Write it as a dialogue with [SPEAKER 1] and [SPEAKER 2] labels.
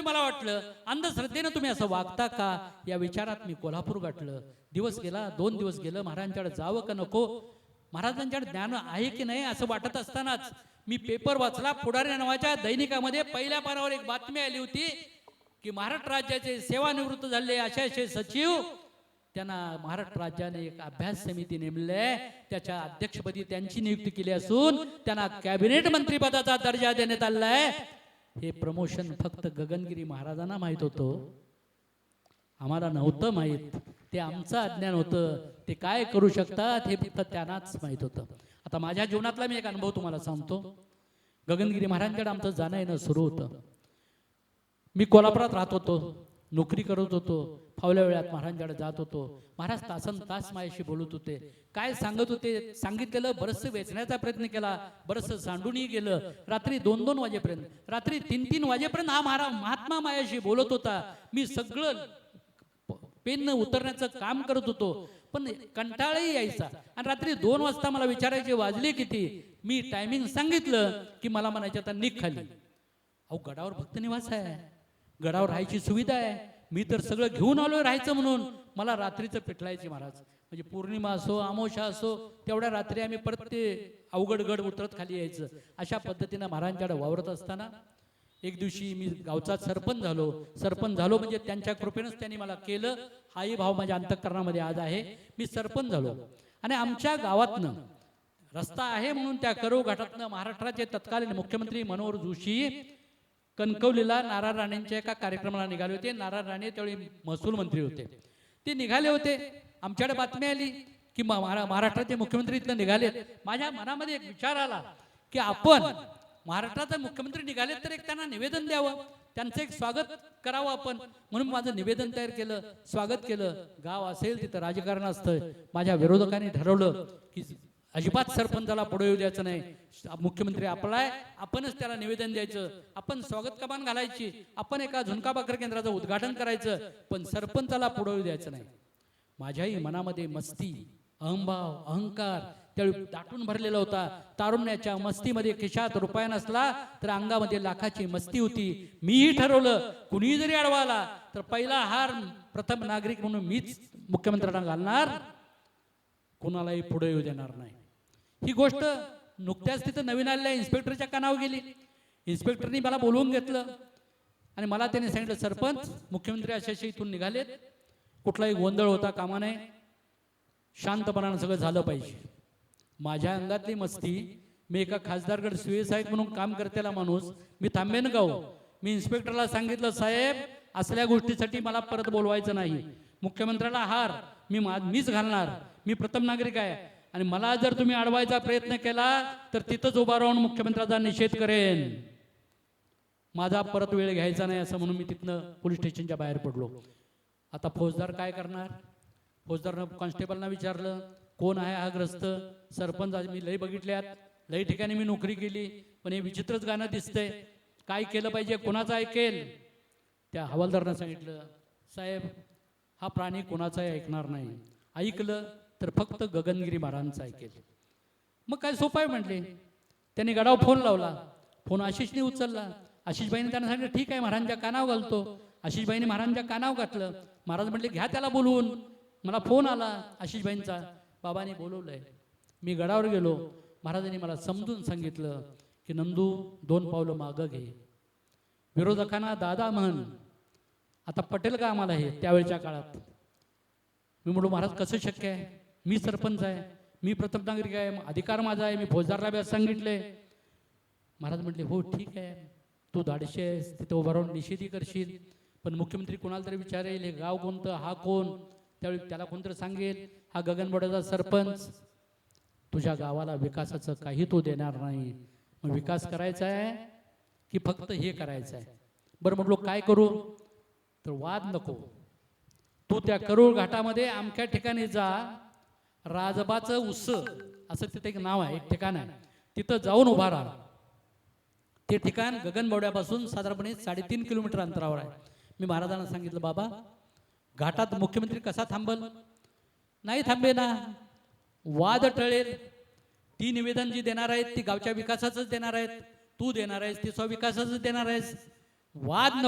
[SPEAKER 1] मला वाटलं अंधश्रद्धेनं तुम्ही असं वागता का, या विचारात मी कोल्हापूर गाठलं. दिवस गेला, 2 दिवस गेलं, महाराजांच्याकडे जावं का नको, महाराजांच्याकडे ज्ञान आहे की नाही असं वाटत असतानाच मी पेपर वाचला. पुढारी नावाच्या दैनिकामध्ये पहिल्या पानावर एक बातमी आली होती की महाराष्ट्र राज्याचे सेवानिवृत्त झालेले असे सचिव, त्यांना महाराष्ट्र राज्याने एक अभ्यास समिती नेमली आहे, त्याच्या अध्यक्षपदी त्यांची नियुक्ती केली असून त्यांना कॅबिनेट मंत्रीपदाचा दर्जा देण्यात आलेला आहे. हे प्रमोशन फक्त गगनगिरी महाराजांना माहित होतं, आम्हाला नव्हतं माहित. ते आमचं अज्ञान होतं. ते काय करू शकतात हे फक्त त्यांनाच माहित होतं. आता माझ्या जीवनातला मी एक अनुभव तुम्हाला सांगतो. गगनगिरी महाराजांकडे आमचं जाणं येणं सुरू होतं. मी कोल्हापुरात राहत होतो, नोकरी करत होतो. फावल्या वेळात महाराजांकडे जात होतो. महाराज तासन तास माझ्याशी बोलत होते. काय सांगत होते, सांगितलेलं बरचसं वेचण्याचा प्रयत्न केला, बरचसं सांडूनही गेलं. रात्री 2-2 वाजेपर्यंत, रात्री 3-3 वाजेपर्यंत हा महात्मा माझ्याशी बोलत होता. मी सगळं पेन उतरण्याचं काम करत होतो, पण कंटाळाही यायचा. आणि रात्री 2 वाजता मला विचारायचे वाजले किती, मी टायमिंग सांगितलं की मला म्हणायचे आता निघ खाली. अहो गडावर भक्त निवास आहे, गडावर राहायची सुविधा आहे, मी तर सगळं घेऊन आलोय राहायचं म्हणून. मला रात्रीचं पेटलायचे महाराज. म्हणजे पौर्णिमा असो अमावस्या असो, तेवढ्या रात्री आम्ही परत ते अवघड गड उतरत खाली यायचं. अशा पद्धतीनं महाराजांच्याकडे वावरत असताना एक दिवशी मी गावचा सरपंच झालो म्हणजे त्यांच्या कृपेनंच त्यांनी मला केलं. हाही भाव माझ्या अंतःकरणामध्ये आज आहे. मी सरपंच झालो आणि आमच्या गावातनं रस्ता आहे म्हणून त्या करो घाटातनं महाराष्ट्राचे तत्कालीन मुख्यमंत्री मनोहर जोशी कणकवलीला नारायण राणेंच्या एका कार्यक्रमाला निघाले होते. नारायण राणे त्यावेळी महसूल मंत्री होते. ते निघाले होते. आमच्याकडे बातमी आली की महाराष्ट्राचे मुख्यमंत्री इथं निघालेत. माझ्या मनामध्ये एक विचार आला की आपण महाराष्ट्राचे मुख्यमंत्री निघालेत तर एक त्यांना निवेदन द्यावं, त्यांचं एक स्वागत करावं आपण. म्हणून माझं निवेदन तयार केलं, स्वागत केलं. गाव असेल तिथं राजकारण असतं. माझ्या विरोधकांनी ठरवलं की अजिबात सरपंचाला पुढे येऊ द्यायचं नाही. मुख्यमंत्री आपलाय, आपणच त्याला निवेदन द्यायचं, आपण स्वागत कमान घालायची, आपण एका झुणका भाकर केंद्राचं उद्घाटन करायचं, पण सरपंचाला पुढे येऊ द्यायचं नाही. माझ्याही मनामध्ये मस्ती, अहंभाव, अहंकार त्यावेळी दाटून भरलेला होता. तारुण्याच्या मस्तीमध्ये खिशात रुपया नसला तर अंगामध्ये लाखाची मस्ती होती. मीही ठरवलं कुणी जरी अडवाला तर पहिला हार प्रथम नागरिक म्हणून मीच मुख्यमंत्र्यांना घालणार, कुणालाही पुढे येऊ देणार नाही. ही गोष्ट नुकत्याच तिथं नवीन आलेल्या इन्स्पेक्टरच्या कानावर गेली. इन्स्पेक्टरनी मला बोलवून घेतलं आणि मला त्याने सांगितलं, सरपंच मुख्यमंत्री अशाशी इथून निघालेत, कुठलाही गोंधळ होता कामा नये, शांतपणानं सगळं झालं पाहिजे. माझ्या अंगातली मस्ती, मी एका खासदारगड सुएस आहेत म्हणून काम करतेला माणूस, मी थांबेन का हो? मी इन्स्पेक्टरला सांगितलं, साहेब असल्या गोष्टीसाठी मला परत बोलवायचं नाही. मुख्यमंत्र्याला हार मीच घालणार, मी प्रथम नागरिक आहे आणि मला जर तुम्ही अडवायचा प्रयत्न केला तर तिथंच उभा राहून मुख्यमंत्र्याचा निषेध करेन. माझा परत वेळ घ्यायचा नाही असं म्हणून मी तिथनं पोलीस स्टेशनच्या बाहेर पडलो. आता फौजदार काय करणार? फौजदारनं कॉन्स्टेबलना विचारलं, कोण आहे हा ग्रस्त? सरपंच मी लई बघितल्यात, लई ठिकाणी मी नोकरी केली, पण हे विचित्रच गाणं दिसतंय, काय केलं पाहिजे, कोणाचं ऐकेल? त्या हवालदारानं सांगितलं, साहेब हा प्राणी कोणाचाही ऐकणार नाही, ऐकलं तर फक्त गगनगिरी महाराजांचं ऐकेल. मग काय सोपं आहे म्हटले. त्यांनी गडावर फोन लावला. फोन आशिषने उचलला. आशिषबाईने त्यांना सांगितलं, ठीक आहे महाराजांच्या कानावर घालतो. आशिषबाईने महाराजांच्या कानावर घातलं. महाराज म्हटले, घ्या त्याला बोलवून. मला फोन आला आशिषबाईंचा, बाबांनी बोलवलंय. मी गडावर गेलो. महाराजांनी मला समजून सांगितलं की नंदू 2 पावलं मागं घे. विरोधकांना दादा म्हण, आता पटेल का आम्हाला हे त्यावेळच्या काळात? मी म्हटलो, महाराज कसं शक्य आहे? मी सरपंच आहे, मी प्रथम नागरिक आहे, अधिकार माझा आहे, मी फौजदारला बी सांगितलंय. महाराज म्हटले, हो ठीक आहे, तू धाडशी आहेस, तिथं उभा राहून निषेधी करशील, पण मुख्यमंत्री कोणाला तरी विचारेल हे गाव कोणतं, हा कोण? त्यावेळी त्याला कोणतरी सांगेल हा गगनबावड्याचा सरपंच. तुझ्या गावाला विकासाचं काही तो देणार नाही. मग विकास करायचा आहे की फक्त हे करायचं आहे? बरं म्हटलो, काय करू? तर वाद नको, तू त्या करोळ घाटामध्ये अमक्या ठिकाणी जा, राजबाचं उस असं तिथे एक नाव आहे, एक ठिकाण आहे, तिथं जाऊन उभा राहा. ते ठिकाण गगनबावड्यापासून साधारणपणे 3.5 किलोमीटर अंतरावर आहे. मी महाराजांना सांगितलं, बाबा घाटात मुख्यमंत्री कसा थांबल? नाही थांबे ना, वाद टळेल. ती निवेदन जी देणार आहेत ती गावच्या विकासाचंच देणार आहेत, तू देणार आहेस ती स्वविकासाचंच देणार आहेस. वाद